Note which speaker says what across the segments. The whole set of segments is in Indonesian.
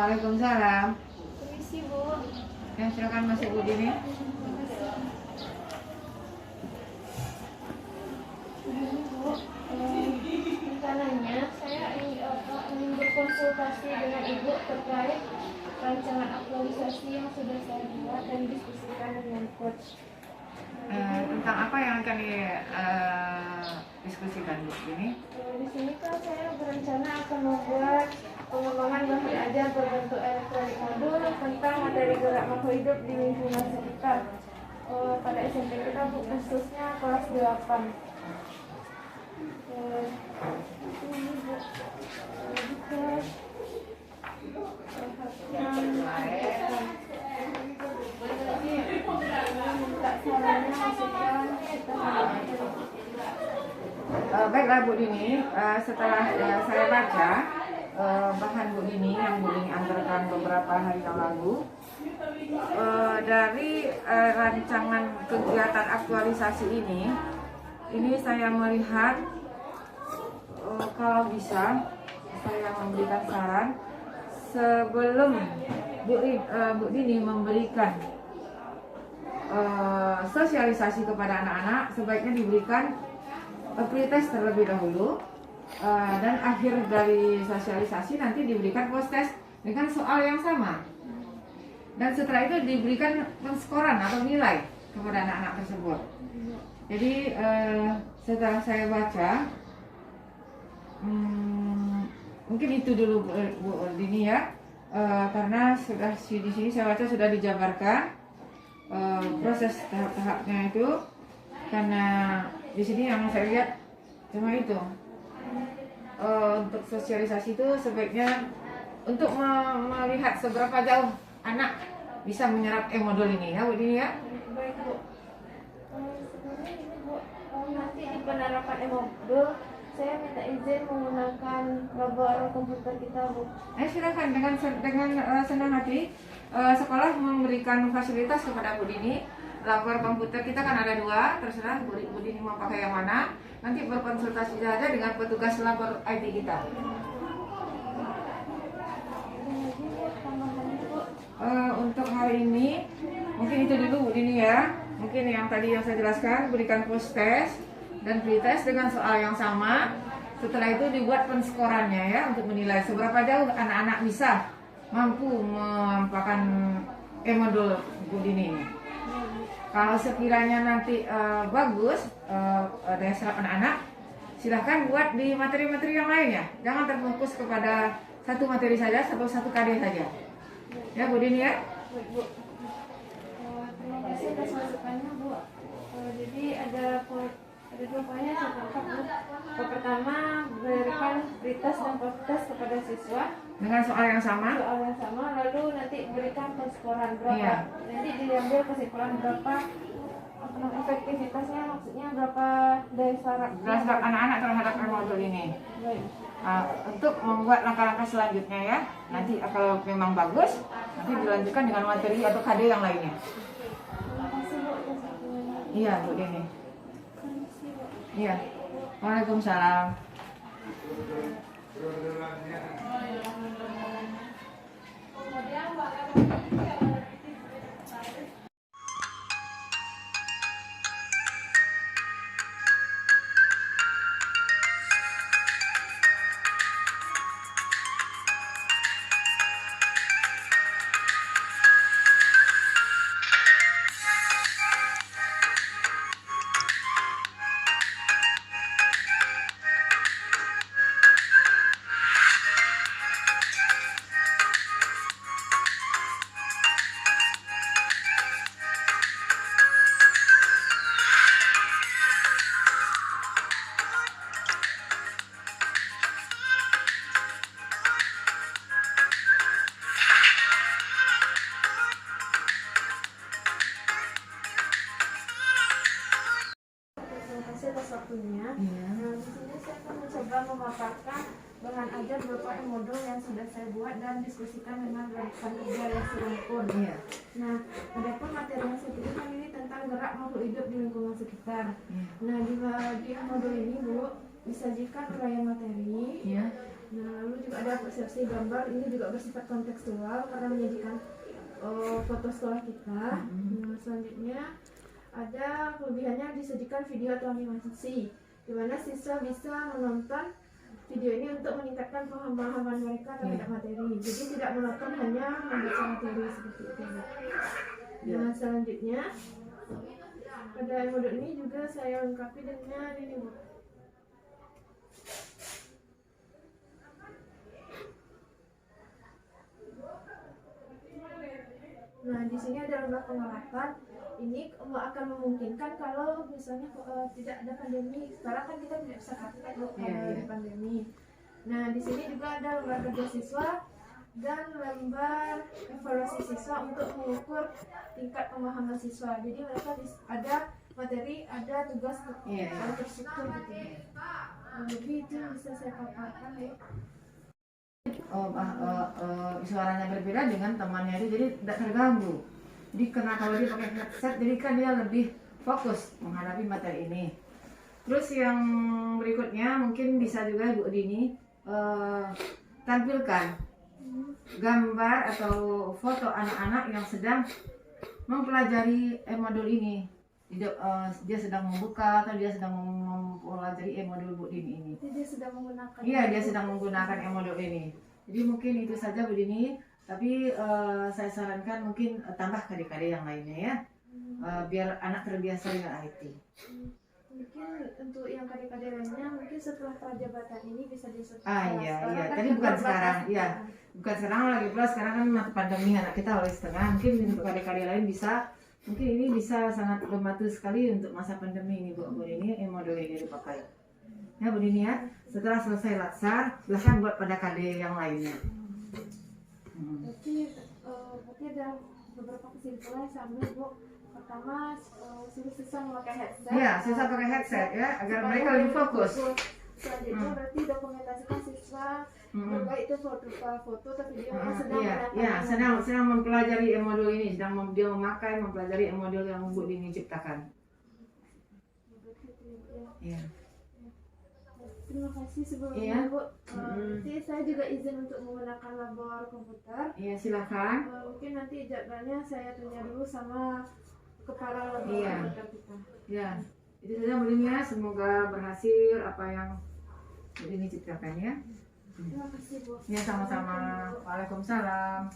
Speaker 1: Waalaikumsalam.
Speaker 2: Permisi, Bu.
Speaker 1: Ya, silakan masuk Bu Dini.
Speaker 2: Bu, rencananya saya ingin berkonsultasi dengan Ibu terkait rancangan aktualisasi yang sudah saya buat dan diskusikan dengan coach.
Speaker 1: Tentang apa yang akan diskusikan Bu Dini?
Speaker 2: Di sini kan saya berencana akan membuat pengembangan bahan ajar berbentuk elektronik modul tentang materi gerak makhluk hidup di lingkungan sekitar. Pada SMP kita, Bu, khususnya kelas 8. Ini, Bu, minta sarannya, masukan kita.
Speaker 1: Baiklah Bu Dini, setelah saya baca bahan Bu Dini yang Bu Dini antarkan beberapa hari yang lalu, dari rancangan kegiatan aktualisasi ini saya melihat kalau bisa saya memberikan saran sebelum Bu Dini memberikan sosialisasi kepada anak-anak, sebaiknya diberikan pretest terlebih dahulu, dan akhir dari sosialisasi nanti diberikan post-test dengan soal yang sama, dan setelah itu diberikan penskoran atau nilai kepada anak-anak tersebut. Jadi setelah saya baca, mungkin itu dulu Bu Dini ya, karena sudah di sini saya baca sudah dijabarkan proses tahap-tahapnya itu, karena di sini yang saya lihat cuma itu. Untuk sosialisasi itu sebaiknya untuk melihat seberapa jauh anak bisa menyerap modul ini ya Bu Dini ya.
Speaker 2: Baik, Bu. Sebenarnya ini, Bu, nanti di penerapan modul saya minta izin menggunakan labor komputer kita, Bu.
Speaker 1: Silakan dengan senang hati. Sekolah memberikan fasilitas kepada Bu Dini. Labor komputer kita kan ada 2, terserah Bu Dini mau pakai yang mana. Nanti berkonsultasi saja dengan petugas labor IT kita. Untuk hari ini mungkin itu dulu Bu Dini ya. Mungkin yang tadi yang saya jelaskan, berikan post test dan pretest dengan soal yang sama. Setelah itu dibuat penskorannya ya, untuk menilai seberapa jauh anak-anak bisa mampu mengampakkan modul Bu Dini ini. Kalau sekiranya nanti bagus daya serap anak-anak, silahkan buat di materi-materi yang lainnya. Jangan terfokus kepada satu materi saja atau satu KD saja. Ya Bu Dini ya.
Speaker 2: Baik, Bu. Terima kasih atas masukannya, Bu. Jadi ada 2 poin yang saya tangkap, Bu. Pertama, berikan pretest dan post-test kepada siswa
Speaker 1: Dengan soal yang sama.
Speaker 2: lalu nanti berikan penskoran berapa.
Speaker 1: Iya.
Speaker 2: Nanti diambil kesimpulan berapa efektivitasnya, maksudnya berapa daya serap
Speaker 1: Anak-anak terhadap modul ini.
Speaker 2: Baik.
Speaker 1: Untuk membuat langkah-langkah selanjutnya ya. Nanti kalau memang bagus, nanti dilanjutkan dengan materi atau KD yang lainnya.
Speaker 2: Terima kasih, Bu, atas waktunya.
Speaker 1: Iya Bu Dini.
Speaker 2: Permisi, Bu.
Speaker 1: Iya. Waalaikumsalam.
Speaker 2: Atas waktunya.
Speaker 1: Iya.
Speaker 2: Nah, di sini saya akan mencoba memaparkan bahan ajar berupa modul yang sudah saya buat dan diskusikan dengan rekan kerja yang serumpun.
Speaker 1: Iya.
Speaker 2: Nah, adapun materi yang saya pilih ini tentang gerak makhluk hidup di lingkungan sekitar.
Speaker 1: Iya.
Speaker 2: Nah, di modul ini, Bu, disajikan uraian materi,
Speaker 1: Iya.
Speaker 2: Nah, lalu juga ada persepsi gambar, ini juga bersifat kontekstual karena menyajikan foto sekolah kita. Nah, selanjutnya ada kelebihannya disajikan video atau animasi, di mana siswa bisa menonton video ini untuk meningkatkan pemahaman mereka terhadap materi. Jadi tidak monoton hanya membaca materi seperti itu. Nah, selanjutnya pada modul ini juga saya lengkapi dengan ini, Bu. Nah, di sini ada lembar pengalaman. Ini akan memungkinkan kalau misalnya tidak ada pandemi. Sekarang kan kita tidak bisa praktek karena pandemi. Nah, di sini juga ada lembar kerja siswa dan lembar evaluasi siswa untuk mengukur tingkat pemahaman siswa. Jadi mereka ada materi, ada tugas terstruktur gitu. Lebih itu bisa saya paparkan ya.
Speaker 1: Suaranya berbeda dengan temannya itu, jadi tidak terganggu. Jadi karena kalau dia pakai headset, jadi kan dia lebih fokus menghadapi materi ini. Terus yang berikutnya mungkin bisa juga Ibu Dini tampilkan gambar atau foto anak-anak yang sedang mempelajari modul ini. Dia sedang membuka atau dia sedang mempelajari modul Bu Dini ini.
Speaker 2: Dia sedang menggunakan.
Speaker 1: Iya, dia sedang menggunakan modul ini. Jadi mungkin itu saja Bu Dini. Tapi saya sarankan mungkin tambah adik-adik yang lainnya ya, biar anak terbiasa dengan IT.
Speaker 2: Mungkin untuk yang adik-adik lainnya mungkin setelah prajabatan ini bisa disesuaikan.
Speaker 1: Iya. Tadi bukan sekarang, ya. Bukan sekarang lagi pula, sekarang kan masa pandemi anak kita oleh setengah. Mungkin untuk adik-adik lain bisa, mungkin ini bisa sangat membantu sekali untuk masa pandemi ini Bu Dini, modul ini dipakai. Ya Bu Dini ya, setelah selesai laksar, silahkan buat pada adik yang lainnya.
Speaker 2: Berarti ada beberapa kesimpulan saya ambil, Bu. Pertama, siswa memakai headset.
Speaker 1: Iya, siswa pakai headset ya, agar mereka lebih fokus.
Speaker 2: Selanjutnya berarti dokumentasikan siswa, baik itu foto atau video yang
Speaker 1: sedang mempelajari modul ini, dia memakai mempelajari modul yang Bu Dini ciptakan. Iya.
Speaker 2: Terima kasih sebelumnya, Bu. Nanti saya juga izin untuk menggunakan labor komputer.
Speaker 1: Iya, silakan.
Speaker 2: Mungkin nanti jadwalnya saya tanya dulu sama kepala labor komputer kita.
Speaker 1: Iya. Itu saja Bu Dini ya. Semoga berhasil apa yang Bu Dini ciptakan ya.
Speaker 2: Terima kasih, Bu.
Speaker 1: Ya, sama-sama. Waalaikumsalam.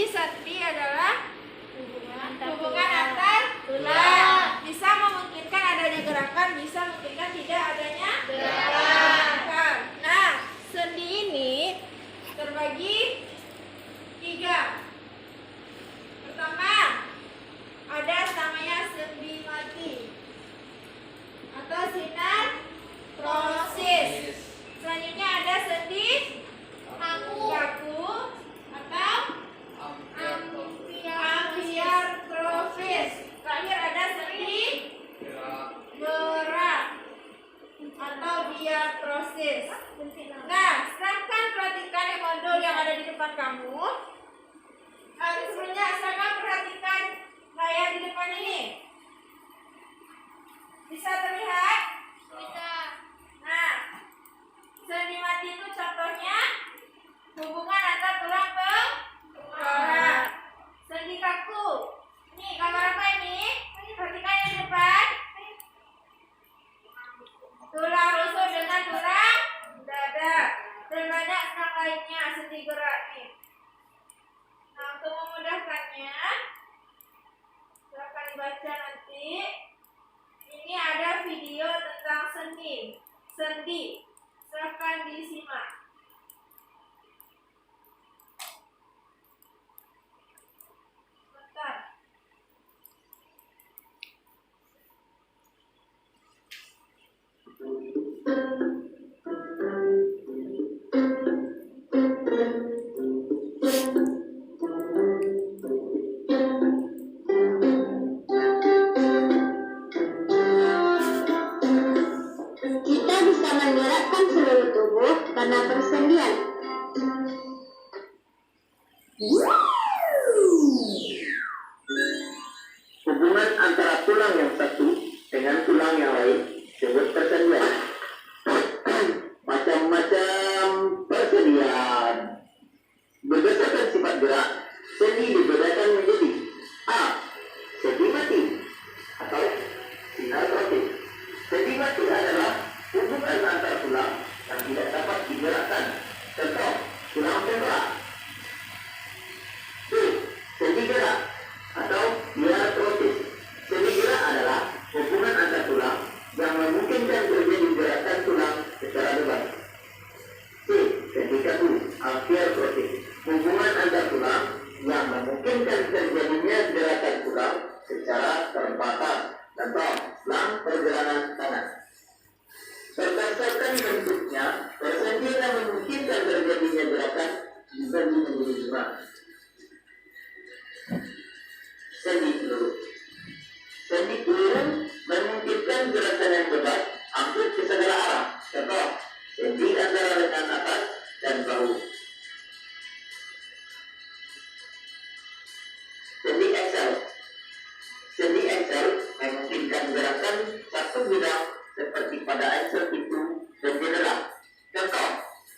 Speaker 2: sendi adalah hubungan antar tulang. Bisa memungkinkan adanya gerakan, bisa memungkinkan tidak adanya gerakan. Nah, sendi ini terbagi 3. Pertama, ada namanya sendi mati atau sinartrosis. Selanjutnya ada sendi kaku atau amfiartrofis. Terakhir ada sendi gerak atau diartrosis. Nah, silahkan perhatikan modul yang ada di depan kamu. Sebelumnya silahkan perhatikan layar di depan ini. Bisa terlihat? Bisa. Nah, sendi mati itu contohnya hubungan antar tulang tengkorak. Sendi kaku. Ini gambar apa ini? Perhatikan yang di depan. Tulang rusuk dengan tulang dada. Dan banyak senang lainnya sendi gerak nih. Nah, untuk memudahkannya, silakan dibaca nanti. Ini ada video tentang sendi. Silakan disimak. Bentar.
Speaker 3: Kita bisa menggerakkan seluruh tubuh karena persendian.
Speaker 4: Hubungan antara tulang yang satu dengan tulang yang lain disebut persendian. Macam-macam persendian. Berdasarkan sifat gerak, sendi dibedakan menjadi A. Sendi mati atau sinartrosis. Sendi mati adalah hubungan antar tulang yang tidak dapat digerakkan. Contoh, tulang tengkorak. B. Sendi gerak atau diartrosis. Sendi gerak adalah hubungan antar tulang yang memungkinkan terjadi gerakan tulang secara bebas. C. Sendi kaku, amfiartrosis. Hubungan antar tulang yang memungkinkan terjadinya gerakan tulang secara terbatas. Contoh, selang perjalanan tangan. Berdasarkan bentuknya, persendian yang memungkinkan terjadinya gerakan dibagi menjadi 5. Sendi peluru. Sendi peluru memungkinkan gerakan yang bebas hampir ke segala arah. Contoh, sendi antara lengan atas dan bahu. Sendi aksel. Sendi aksel memungkinkan gerakan satu bidang seperti pada aksel pintu dan jendela. Contoh,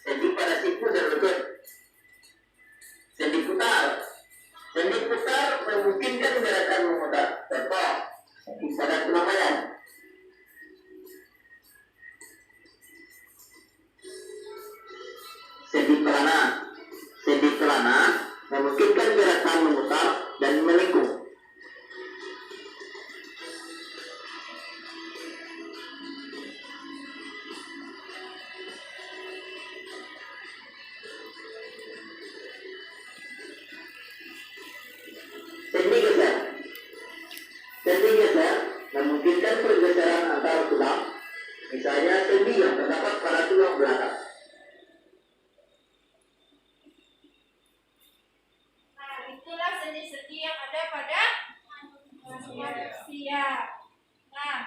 Speaker 4: sendi pada siku dan lutut. Sendi putar. Sendi putar memungkinkan gerakan memutar. Contoh, sendi pada tulang badan. Sendi pelana. Sendi pelana memungkinkan gerakan memutar dan melengkung. Sendi geser. Sendi geser memungkinkan pergeseran antar tulang, misalnya sendi yang terdapat pada tulang belakang.
Speaker 2: Nah, itulah sendi-sendi yang ada pada manusia. Nah,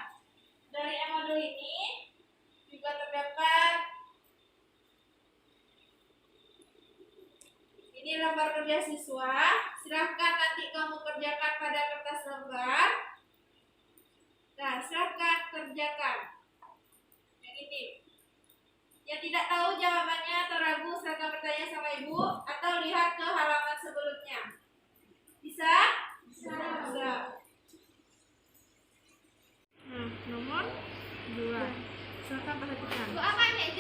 Speaker 2: dari modul ini juga terdapat ini lembar kerja siswa. Silahkan nanti kamu kerjakan pada kertas lembar. Nah, silahkan kerjakan. Yang ini. Yang tidak tahu jawabannya atau ragu, silahkan bertanya sama ibu atau lihat ke halaman sebelumnya. Bisa? Bisa. Nomor 2. Silahkan perhatikan.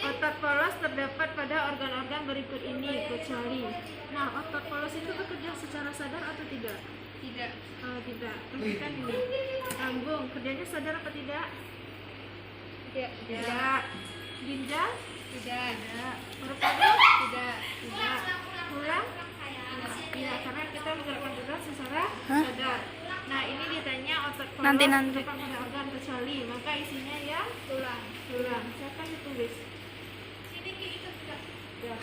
Speaker 2: Otot polos terdapat pada organ-organ berikut ini. terkecuali. Nah, otot polos itu bekerja secara sadar atau tidak? Tidak. Tidak. Perhatikan ini. Lambung, kerjanya sadar apa tidak? Tidak. Tidak. Ginjal? Tidak. Tidak. Paru-paru? Tidak. Tidak. Tulang? Tidak. Karena kita menggerakkan tulang secara sadar. Nah, ini ditanya otot polos
Speaker 5: Nanti.
Speaker 2: terdapat pada organ kecuali, maka isinya ya tulang. Tulang. Silakan ditulis. Ini itu juga. Ya.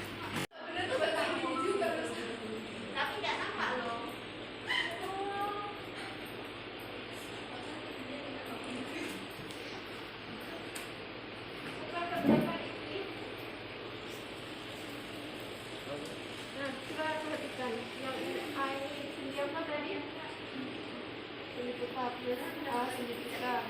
Speaker 2: Nah, coba perhatikan. Yang ini sendi apa tadi? Sendi tetap. Sendi tetap.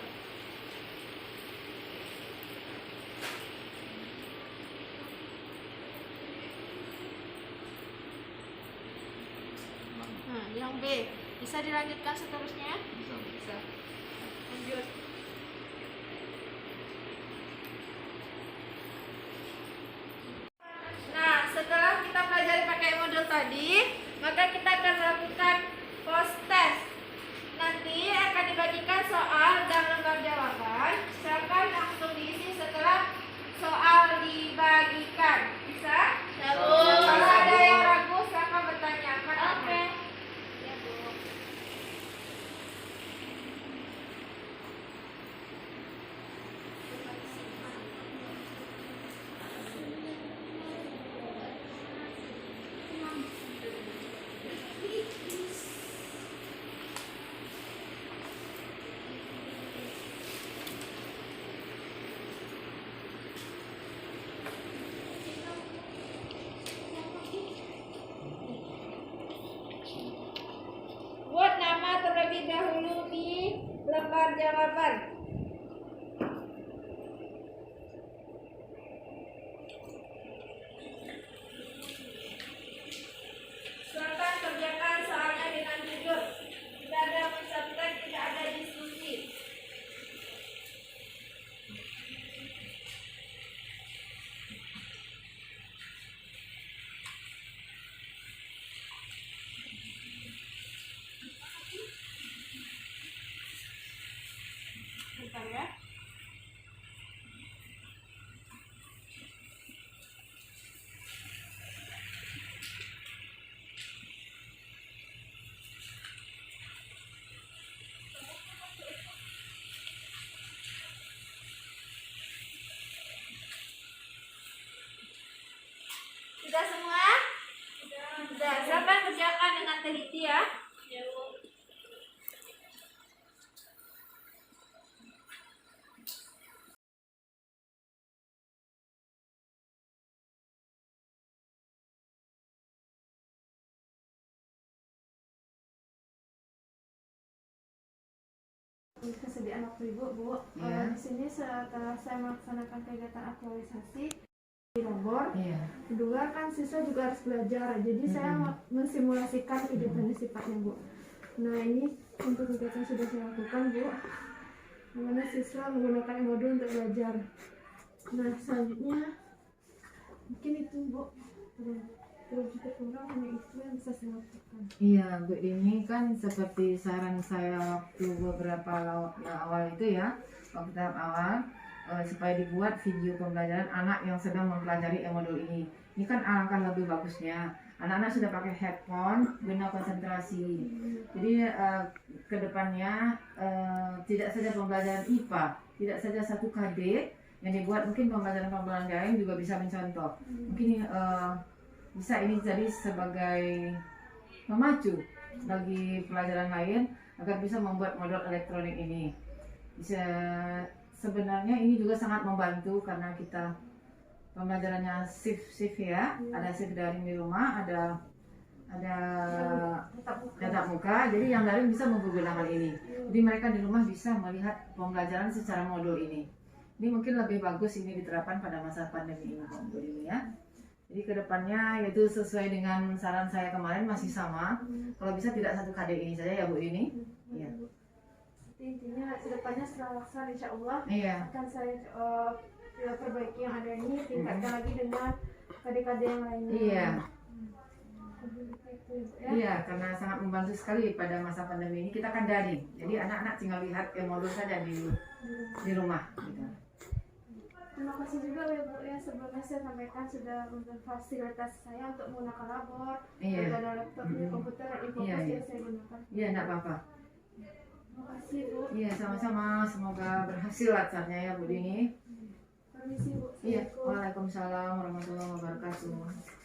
Speaker 2: Nah, yang B. Bisa dilanjutkan seterusnya? Bisa. Lanjut. Nah, setelah kita pelajari pakai modul tadi, maka kita akan melakukan post test. Nanti akan dibagikan soal dan lembar jawaban. Silakan langsung diisi setelah soal dibagikan. Bisa? Kalau ada yang ragu, silakan bertanya. Oke. Ya, Bu. Buat nama terlebih dahulu di lembar jawaban. Silakan kerjakan soalnya dengan jujur. Tidak ada mencontek, tidak ada diskusi. Bentar ya. Sudah semua? Sudah. Silakan kerjakan dengan teliti ya. Kesediaan waktu Ibu, Bu.
Speaker 1: Iya.
Speaker 2: Di sini setelah saya melaksanakan kegiatan aktualisasi di labor,
Speaker 1: Iya.
Speaker 2: kedua kan siswa juga harus belajar. Jadi saya mensimulasikan kegiatan sifatnya, Bu. Nah, ini untuk kegiatan sudah saya lakukan, Bu. Dimana siswa menggunakan modul untuk belajar. Nah, selanjutnya mungkin itu, Bu. Terus juga kurang hanya itu yang bisa saya lakukan.
Speaker 1: Iya, Bu, ini kan seperti saran saya waktu beberapa awal itu ya, waktu tahap awal, supaya dibuat video pembelajaran anak yang sedang mempelajari modul ini. Ini kan alangkah lebih bagusnya. Anak-anak sudah pakai headphone, guna konsentrasi. Jadi kedepannya tidak saja pembelajaran IPA, tidak saja 1 KD yang dibuat, mungkin pembelajaran-pembelajaran lain juga bisa mencontoh. Mungkin bisa ini jadi sebagai memacu bagi pelajaran lain agar bisa membuat modul elektronik ini. Bisa, sebenarnya ini juga sangat membantu karena kita pembelajarannya shift ya, ada shift daring di rumah, ada tatap muka, jadi yang daring bisa menggunakan ini. Jadi mereka di rumah bisa melihat pembelajaran secara modul ini. Ini mungkin lebih bagus ini diterapkan pada masa pandemi ini, modul ini ya. Jadi kedepannya yaitu sesuai dengan saran saya kemarin masih sama. Kalau bisa tidak 1 KD ini saja ya, Bu ini. Iya.
Speaker 2: Intinya kedepannya setelah laksana insya Allah
Speaker 1: Iya.
Speaker 2: akan saya perbaiki yang ada ini, tingkatkan lagi dengan KD-KD yang lainnya.
Speaker 1: Iya.
Speaker 2: itu ya.
Speaker 1: Iya, karena sangat membantu sekali pada masa pandemi ini. Kita kan daring, jadi anak-anak tinggal lihat modul saja di rumah. Gitu.
Speaker 2: Terima kasih juga ya Bu ya, sebelumnya saya sampaikan sudah memfasilitasi saya untuk menggunakan labor,
Speaker 1: Iya.
Speaker 2: ada laptop, komputer, dan info
Speaker 1: Iya,
Speaker 2: yang
Speaker 1: iya.
Speaker 2: saya gunakan.
Speaker 1: Iya, enggak apa-apa.
Speaker 2: Terima kasih Bu.
Speaker 1: Iya, sama-sama. Semoga berhasil acaranya ya Bu Dini.
Speaker 2: Permisi Bu.
Speaker 1: Iya,
Speaker 2: Assalamualaikum.
Speaker 1: Waalaikumsalam warahmatullahi wabarakatuh.